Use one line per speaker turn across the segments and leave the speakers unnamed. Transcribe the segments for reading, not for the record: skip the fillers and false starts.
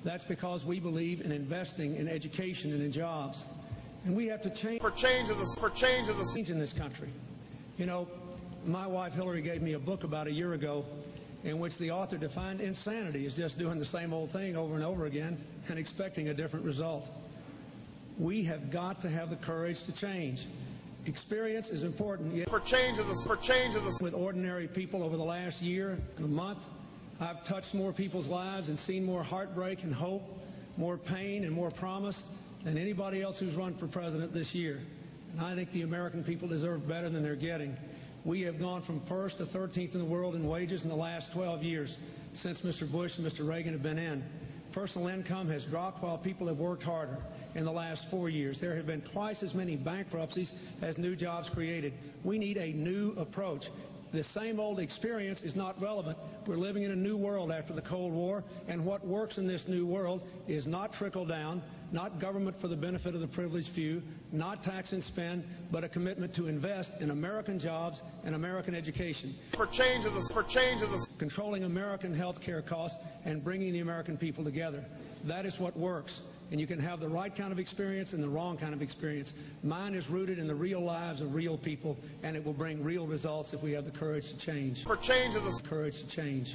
That's because we believe in investing in education and in jobs. And we have to change in this country. You know, my wife Hillary gave me a book about a year ago in which the author defined insanity as just doing the same old thing over and over again and expecting a different result. We have got to have the courage to change. Experience is important. With ordinary people over the last year and a month, I've touched more people's lives and seen more heartbreak and hope, more pain and more promise than anybody else who's run for president this year. And I think the American people deserve better than they're getting. We have gone from first to 13th in the world in wages in the last 12 years since Mr. Bush and Mr. Reagan have been in. Personal income has dropped while people have worked harder. In the last 4 years, there have been twice as many bankruptcies as new jobs created. We need a new approach. The same old experience is not relevant. We're living in a new world after the Cold War, and what works in this new world is not trickle down, not government for the benefit of the privileged few, not tax and spend, but a commitment to invest in American jobs and American education. Controlling American health care costs and bringing the American people together. That is what works. And you can have the right kind of experience and the wrong kind of experience. Mine is rooted in the real lives of real people, and it will bring real results if we have the courage to change. Courage to change. Courage to change.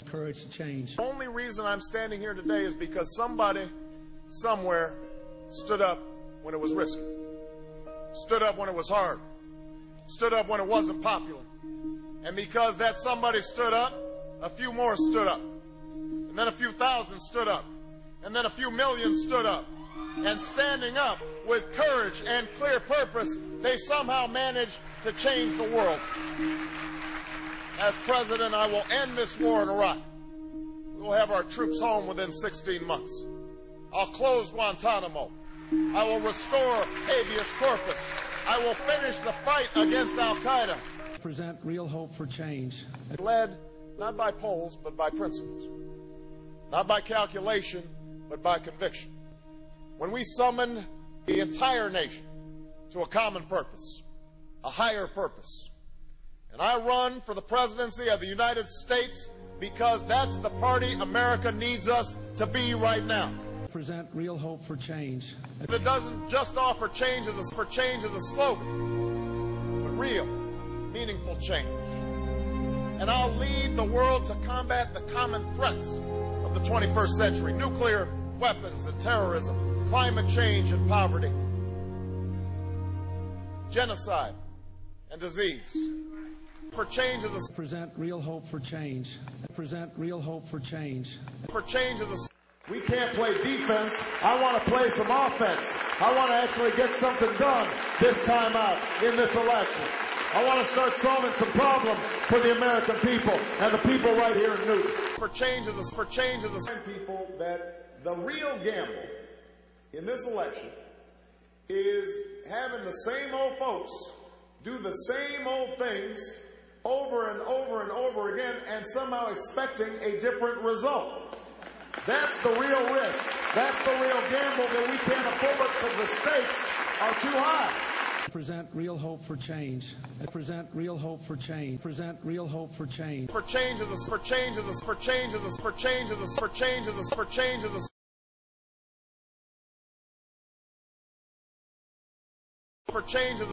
Courage to change.
The only reason I'm standing here today is because somebody, somewhere, stood up when it was risky. Stood up when it was hard. Stood up when it wasn't popular. And because that somebody stood up, a few more stood up. And then a few thousand stood up. And then a few million stood up. And standing up with courage and clear purpose, they somehow managed to change the world. As president, I will end this war in Iraq. We will have our troops home within 16 months. I'll close Guantanamo. I will restore habeas corpus. I will finish the fight against Al-Qaeda.
Present real hope for change.
Led not by polls, but by principles. Not by calculation, but by conviction. When we summoned the entire nation to a common purpose, a higher purpose, and I run for the presidency of the United States because that's the party America needs us to be right now.
Present real hope for change.
That doesn't just offer change as a slogan, but real, meaningful change. And I'll lead the world to combat the common threats of the 21st century: nuclear weapons and terrorism, climate change and poverty, genocide and disease. For change as a
present real hope for change. Present real hope for change.
For change as a we can't play defense. I want to play some offense. I want to actually get something done this time out in this election. I want to start solving some problems for the American people and the people right here in Newton. For change as a people that the real gamble in this election is having the same old folks do the same old things over and over and over again and somehow expecting a different result. That's the real risk. That's the real gamble that we can't afford because the stakes are too high.
Present real hope for change. Present real hope for change. Present real hope for change.
For change as a for change as a for change as a for change as a for change as a for change as a for change as a